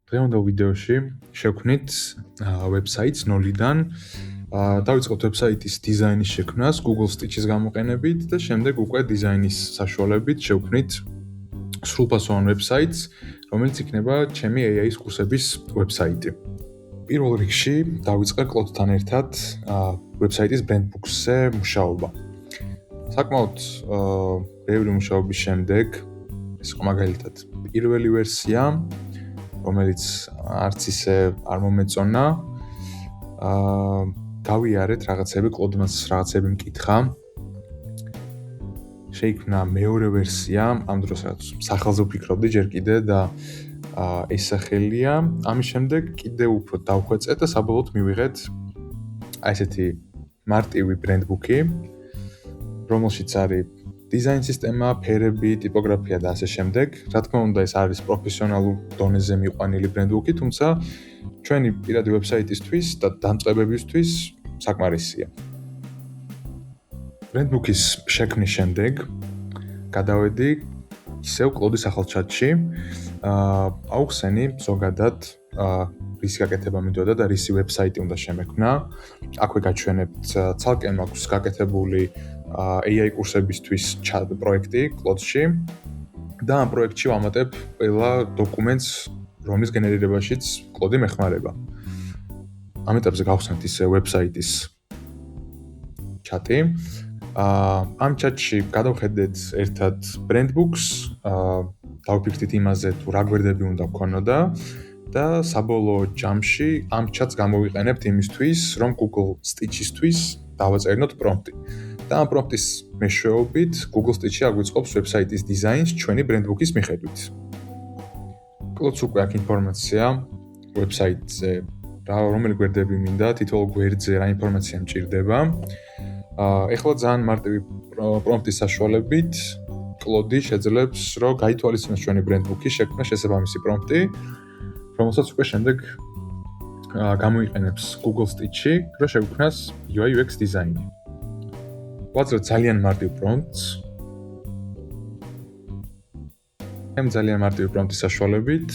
დღევანდელ ვიდეოში შევქმნით ვებსაიტს ნოლიდან. დავიწყოთ ვებსაიტის დიზაინის შექმნას Google Stitch-ის გამოყენებით და შემდეგ უკვე დიზაინის საშუალებით შევქმნით სრულფასოვან ვებსაიტს, რომელიც იქნება ჩემი AI-ის კურსების ვებსაიტი. პირველ რიგში დავიწყე კლოდთან ერთად ვებსაიტის brandbooks-ზე მუშაობა. საკმაოდ ბევრი მუშაობის შემდეგ, ეს მაგალითად პირველი ვერსია, რომელიც არც ისე არ მომეწონა, გავიარეთ რაღაცები, კლოდმაც რაღაცები მკითხა. შეიქმნა მეორე ვერსია, ამ დროს რაც სახელზე ვფიქრობდი ჯერ კიდე და ეს სახელია. ამის შემდეგ კიდევ უფრო დავხვეწე და საბოლოოდ მივიღეთ ესეთი მარტივი brandbook-ი, რომელშიც არის დიზაინ სისტემა, ფერები, ტიპოგრაფია და ასე შემდეგ. რა თქმა უნდა, ეს არის პროფესიონალურ დონეზე მიყვანილი brandbook-ი, თუმცა ჩვენი პირადი ვებსაიტისთვის და დამწყებებისთვის საკმარისია. brandbook-ის შექმნის შემდეგ გადავედი ისევ კლოდის ახალ ჩატში. აუხსენი ზოგადად რისი გაკეთება მინდოდა და რისი ვებსაიტი უნდა შემექმნა. აქვე გაჩვენებთ ცალკე მაქვს გაკეთებული AI კურსებისთვის პროექტი კლოდში და ამ პროექტში ვამატებ ყველა დოკუმენტს, რომლის გენერირებაშიც კლოდი მეხმარება. ამ ეტაპზე გავხსნით ისე ვებსაიტის ჩატი. ამ ჩატში გადავხედეთ ერთად brandbooks, დავფიქრდით იმაზე თუ რა გვერდები უნდა გქონოდა და საბოლოო ჯამში ამ ჩატს გამოვიყენებთ იმისთვის, რომ Google Stitch-ისთვის დავაწერინოთ პრომპტი. და ამ პრომპტის მეშვეობით Google Stitch-ი აგვიწყობს ვებსაიტის დიზაინს ჩვენი brandbook-ის მიხედვით. კლოდს უკვე აქვს ინფორმაცია ვებსაიტზე, რომელი გვერდები მინდა, თითოეულ გვერდზე რა ინფორმაცია მჭირდება. ეხლა ძალიან მარტივი პრომპტის საშუალებით კლოდი შეძლებს, რომ გაითვალისწინოს ჩვენი brandbook-ი, შექმნა შესაბამისი პრომპტი, რომელსაც უკვე შემდეგ გამოიყენებს Google Stitch-ი, რომ შევქმნას UI UX დიზაინი. ვაძლევთ ძალიან მარტივ პრომპტს. ამ ძალიან მარტივი პრომპტის საშუალებით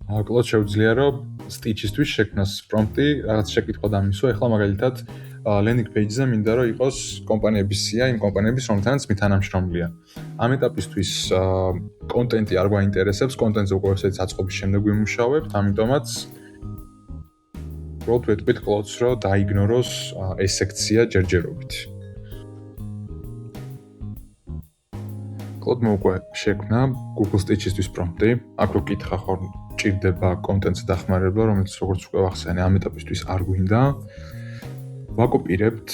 კლოდ შეუძლია, რომ Stitch-ისთვის შექმნას პრომპტი, რაღაც შეკითხვა დამისვა. ეხლა მაგალითად landing page-ზე მინდა, რომ იყოს კომპანიების სია, იმ კომპანიების, რომთანაც მითანამშრომლია. ამ ეტაპისთვის კონტენტი არ გვაინტერესებს, კონტენტზე უკვე ვებსაიტის აწყობის შემდეგ ვიმუშავებთ, ამიტომაც უბრალოდ ვეთქვით კლოდს, რომ დაიგნოროს ეს სექცია ჯერჯერობით. კლოდმა უკვე შექმნა Google Stitch-ისთვის პრომპტი. აქვე ვკითხა ხომ ჭირდება კონტენტზე დახმარება, რომელიც როგორც უკვე ვახსენე, ამ ეტაპისთვის არ გვინდა. ვაკოპირებთ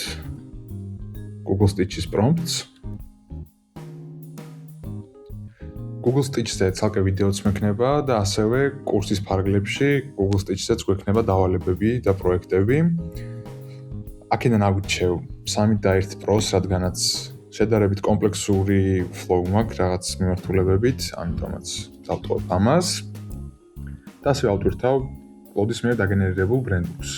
Google Stitch-ის პრომპტს. Google Stitch-ზე ცალკე ვიდეოც მექნება და ასევე კურსის ფარგლებში Google Stitch-ზეც გვექნება დავალებები და პროექტები. აქედან აგვირჩევ 3.1 Pro-ს, რადგანაც შედარებით კომპლექსური flow მაქვს რაღაც მიმართულებებით, ამიტომაც დავტოვებ ამას. და ასევე ავტვირთავ კლოდის მიერ დაგენერირებულ brandbooks.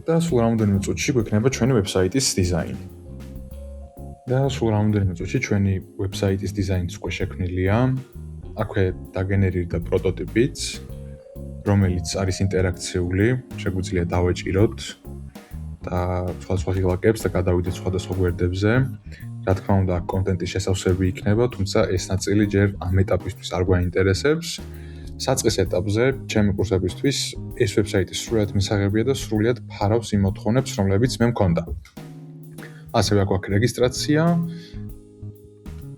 და სულ რამოდენიმე წუთში გვექნება ჩვენი ვებსაიტის დიზაინი. და სულ რამოდენიმე წუთში ჩვენი ვებსაიტის დიზაინიც უკვე შექმნილია. აქვე დაგენერირდა პროტოტიპიც, რომელიც არის ინტერაქციული, შეგვიძლია დავეჭიროთ და სხვადასხვა ღილაკებს და გადავიდეთ სხვადასხვა გვერდებზე. რა თქმა უნდა, კონტენტის შესავსები იქნება, თუმცა ეს ნაწილი ჯერ ამ ეტაპისთვის არ გვაინტერესებს. საწყის ეტაპზე, ჩემი კურსებისთვის, ეს ვებსაიტი სრულად მისაღებია და სრულად ფარავს იმ მოთხოვნებს, რომლებიც მე მქონდა. ასევე აქვს რეგისტრაცია,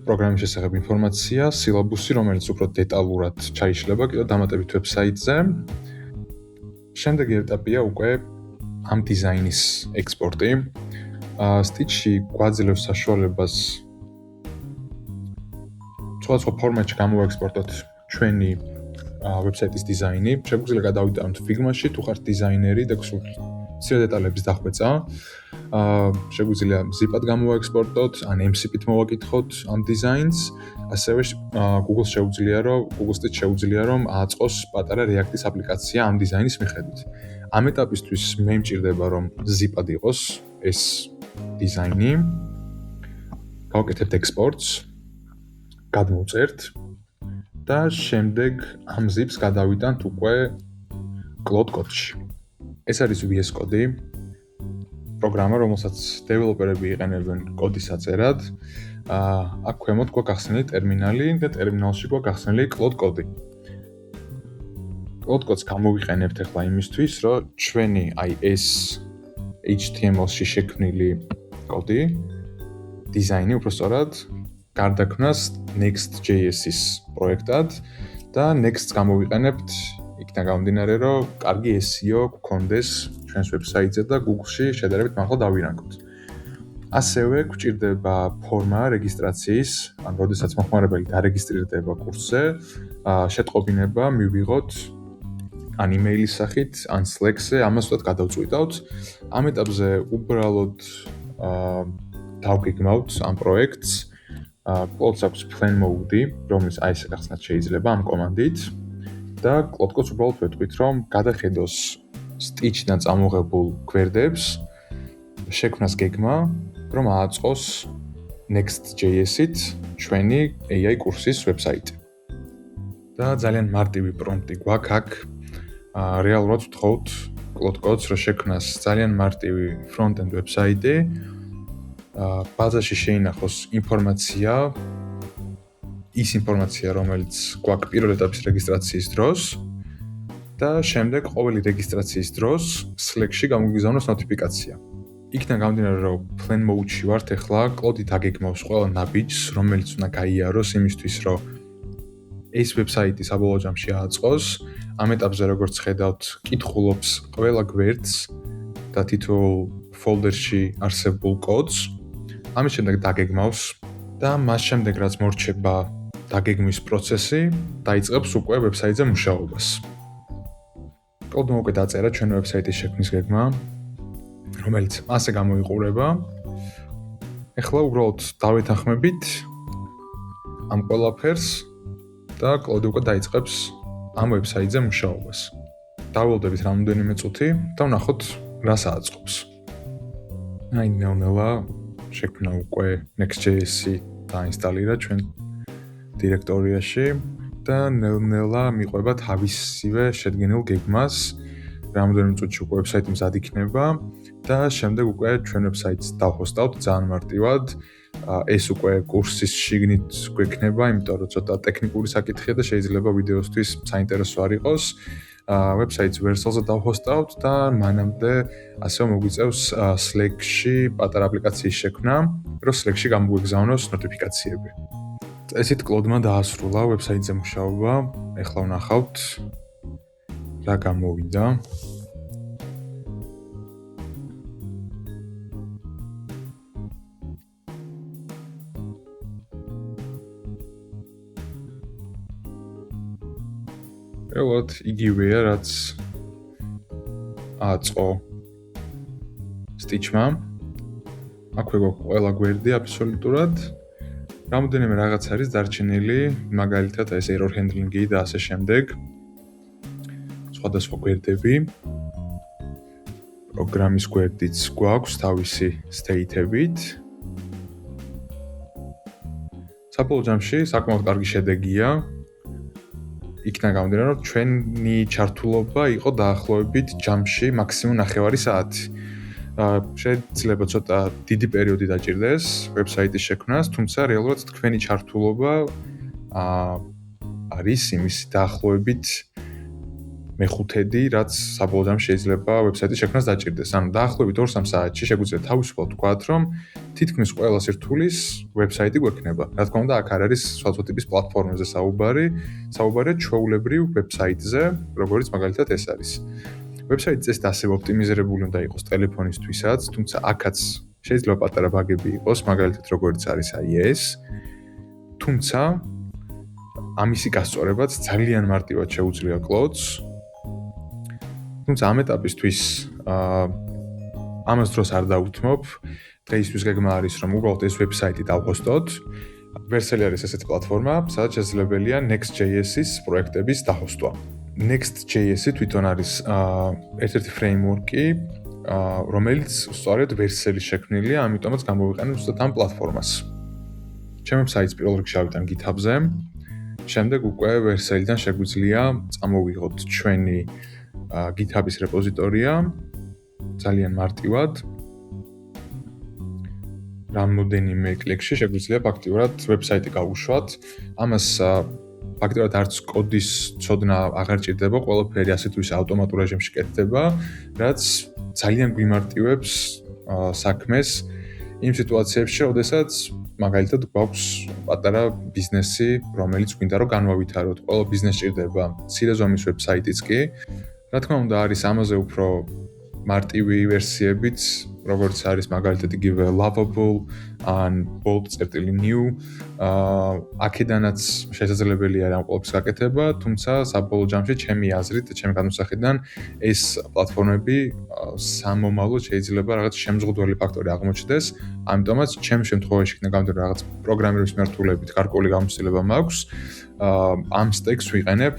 პროგრამის შესახებ ინფორმაცია, სილაბუსი, რომელიც უფრო დეტალურად ჩაიშლება კიდევ დამატებით ვებსაიტზე. შემდეგი ეტაპია უკვე ამ დიზაინის ექსპორტი. Stitch-ი გვაძლევს საშუალებას სხვადასხვა ფორმატში გამოვექსპორტოთ ჩვენი ვებსაიტის დიზაინი. შეგვიძლია გადავიტანოთ Figma-ში, თუ ხართ დიზაინერი და გსურთ მცირე დეტალების დახვეწა. შეგვიძლია zip-ად გამოვექსპორტოთ, ან MCP-ით მოვაკითხოთ ამ დიზაინს. ასევე Google Stitch შეუძლია, რომ აწყოს პატარა React-ის აპლიკაცია ამ დიზაინის მიხედვით. ამ ეტაპისთვის მე მჭირდება, რომ zip-ად იყოს ეს დიზაინი. გავაკეთებთ exports. გადმოვწერთ და შემდეგ ამ zip-ს გადავიტანთ უკვე Cloud Code-ში. ეს არის VS Code, პროგრამა, რომელსაც დეველოპერები იყენებენ კოდის აწერად. აქ ქვემოთ გვაქვს გახსნილი ტერმინალი და ტერმინალში გვაქვს გახსნილი Cloud Code. Cloud Code-ს გამოვიყენებთ ახლა იმისთვის, რომ ჩვენი ეს HTML-ში შექმნილი კოდი, დიზაინი უბრალოდ გარდაქმნას Next.js-ის პროექტად და Next-ს გამოვიყენებთ იქიდან გამომდინარე, რომ კარგი SEO გქონდეს ჩვენს ვებსაიტზე და Google-ში შედარებით მართლა დავირანგოთ. ასევე გვჭირდება ფორმა რეგისტრაციის, ან როდესაც მოხმარებელი დარეგისტრირდება კურსზე, შეტყობინება მივიღოთ ან იმეილის სახით, ან Slack-ზე, ამას უბრალოდ გადავწყვიტავთ. ამ ეტაპზე უბრალოდ დავგეგმავთ ამ პროექტს. Cloud აქვს plan mode, რომელიც აი ესე გახსნათ შეიძლება ამ კომანდით. და Cloud Code-ს უბრალოდ ვეთქვით, რომ გადახედოს Stitch-დან წამოღებულ გვერდებს, შექმნას გეგმა, რომ ააწყოს Next.js-ით ჩვენი AI კურსის ვებსაიტი. და ძალიან მარტივი პრომპტი გვაქვს აქ. რეალურად ვთხოვთ Cloud Code-ს, რომ შექმნას ძალიან მარტივი front-end ვებსაიტი. ბაზაში შეინახოს ინფორმაცია, ის ინფორმაცია, რომელიც გვაქვს პირველ ეტაპის რეგისტრაციის დროს და შემდეგ ყოველი რეგისტრაციის დროს Slack-ში გამოგვიგზავნოს ნოტიფიკაცია. იქიდან გამომდინარე, რომ plan mode-ში ვართ ახლა, Cloud-ით აგეგმავს ყველა ნაბიჯს, რომელიც უნდა გაიაროს იმისთვის, რომ ეს ვებსაიტი საბოლოო ჯამში ააწყოს. ამ ეტაპზე როგორც ხედავთ, კითხულობს ყველა გვერდს და თითოეულ folder-ში არსებულ კოდს. ამის შემდეგ დაგეგმავს და მას შემდეგ რაც მორჩება დაგეგმვის პროცესი, დაიწყებს უკვე ვებსაიტზე მუშაობას. კოდმა უკვე დაწერა ჩვენ ვებსაიტის შექმნის გეგმა, რომელიც ასე გამოიყურება. ეხლა უბრალოდ დავეთანხმებით ამ ყველაფერს და Cloud უკვე დაიწყებს ამ ვებსაიტზე მუშაობას. დაველოდებით რამოდენიმე წუთი და ვნახოთ რას ააწყობს. აი ნელ-ნელა შექმნა უკვე Next.js-ი დაინსტალირა ჩვენ დირექტორიაში და ნელ-ნელა მიყვება თავისივე შედგენილ გეგმას. რამოდენიმე წუთში უკვე ვებსაიტი მზად იქნება და შემდეგ უკვე ჩვენ ვებსაიტს დავჰოსტავთ ძალიან მარტივად. ეს უკვე კურსის შიგნით გვექნება, იმიტომ რომ ცოტა ტექნიკური საკითხია და შეიძლება ვიდეოსთვის საინტერესო არ იყოს. ვებსაიტს Vercel-ზე დავჰოსტავთ და მანამდე ასევე მოგვიწევს Slack-ში პატარა აპლიკაციის შექმნა, რომ Slack-ში გამოგვიგზავნოს ნოტიფიკაციები. ესეთ Cloud-მა დაასრულა ვებსაიტზე მუშაობა. ეხლა ვნახავთ რა გამოვიდა. რეალურად იგივეა, რაც აწყო Stitch-მა. აქვე გვაქვს ყველა გვერდი აბსოლუტურად. რამოდენიმე რაღაც არის დარჩენილი, მაგალითად ეს error handling-ი და ასე შემდეგ. სხვადასხვა გვერდები. პროგრამის გვერდიც გვაქვს თავისი state-ებით. საბოლოო ჯამში საკმაოდ კარგი შედეგია. იქიდან გამომდინარე, რომ ჩვენი ჩართულობა იყო დაახლოებით ჯამში მაქსიმუმ 9 საათი. შეიძლება ცოტა დიდი პერიოდი დაჭირდეს ვებსაიტის შექმნას, თუმცა რეალურად თქვენი ჩართულობა არის იმის დაახლოებით მეხუთედი, რაც საბოლოო ჯამში შეიძლება ვებსაიტის შექმნას დაჭირდეს. ანუ დაახლოებით 2-3 საათში შეგვიძლია თავისუფლად ვთქვათ, რომ თითქმის ყველა სირთულის ვებსაიტი გვექნება. რა თქმა უნდა, აქ არ არის სხვადასხვა ტიპის პლატფორმებზე საუბარია ჩვეულებრივ ვებსაიტზე, როგორც მაგალითად ეს არის. ვებსაიტი წესით ასევე ოპტიმიზირებული უნდა იყოს ტელეფონისთვისაც, თუმცა აქაც შეიძლება პატარა ბაგები იყოს, მაგალითად როგორც არის აი ეს. თუმცა ამისი გასწორებაც ძალიან მარტივად შეუძლია Cloud-ს. თუმცა ამ ეტაპისთვის ამას დროს არ დავუთმობ. დღეისთვის გეგმა არის, რომ უბრალოდ ეს ვებსაიტი დავჰოსტოთ. Vercel არის ესეთი პლატფორმა, სადაც შესაძლებელია Next.js-ის პროექტების დაჰოსტვა. Next.js-ი თვითონ არის ერთ-ერთი ფრეიმვორკი, რომელიც სწორედ Vercel-ის შექმნილია, ამიტომაც გამოვიყენებს ზუსტად ამ პლატფორმას. ჩემ საიტს პირველ რიგში ავიტან GitHub-ზე. შემდეგ უკვე ვერსაილიდან შეგვიძლია წამოვიღოთ ჩვენი GitHub-ის რეპოზიტორია ძალიან მარტივად. რამოდენიმე კლიკში შეგვიძლია ფაქტიურად ვებსაიტი გავუშვათ. ამას ფაქტიურად არც კოდის ცოდნა აღარ ჭირდება, ყველაფერი ასე თუ ისე ავტომატურ რეჟიმში კეთდება, რაც ძალიან გვიმარტივებს საქმეს იმ სიტუაციებში, როდესაც მაგალითად გვაქვს პატარა ბიზნესი, რომელიც გვინდა რომ განვავითაროთ. ყველა ბიზნესს ჭირდება მცირე ზომის ვებსაიტიც კი. რა თქმა უნდა, არის ამაზე უფრო მარტივი ვერსიებიც, როგორც არის მაგალითად იგივე Lovable ან bold.new. აქედანაც შესაძლებელია ამ ყველაფერს გაკეთება, თუმცა საბოლოო ჯამში ჩემი აზრით, ჩემი განმსახედიდან ეს პლატფორმები სამომავლოდ შეიძლება რაღაც შემზღუდველი ფაქტორი აღმოჩნდეს. ამიტომაც ჩემს შემთხვევაში იქნება გამოდე რაღაც პროგრამირების მართულებით გარკვეული გამოცდილება მაქვს. ამ სტეკს ვიყენებ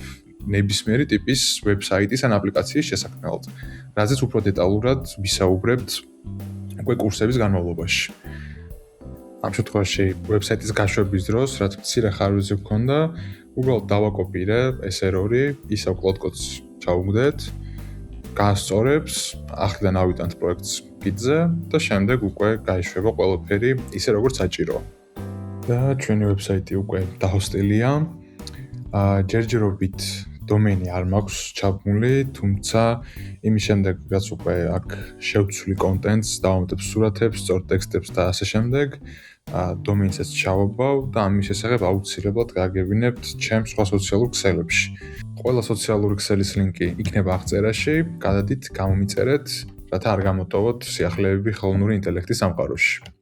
ნებისმიერი ტიპის ვებსაიტის ან აპლიკაციის შესაქმნელად, რაზეც უფრო დეტალურად ვისაუბრებთ უკვე კურსების განმავლობაში. ამ შემთხვევაში ვებსაიტის გაშვების დროს, რაც მცირე ხარვეზე გქონდა, უბრალოდ დავაკოპირე ეს ერორი, ისევ კლოდკოდს ჩავუგდეთ, გაასწორებს, ახლიდან ავიტანთ პროექტს Git-ზე და შემდეგ უკვე გაიშვება ყველაფერი ისე როგორც საჭიროა. და ჩვენი ვებსაიტი უკვე დაჰოსტილია. ჯერჯერობით დომენი არ მაქვს ჩაბმული, თუმცა იმის შემდეგ, რაც უკვე აქ შევცვლი კონტენტს, დავამატებ სურათებს, სწორ ტექსტებს და ასე შემდეგ, დომენსაც ჩავაბავ და ამის შესახებ აუცილებლად გააგებინებთ ჩემს სხვა სოციალურ ქსელებში. ყველა სოციალური ქსელის ლინკი იქნება აღწერაში, გადადით, გამომიწერეთ, რათა არ გამოტოვოთ სიახლეები ხელოვნური ინტელექტის სამყაროში.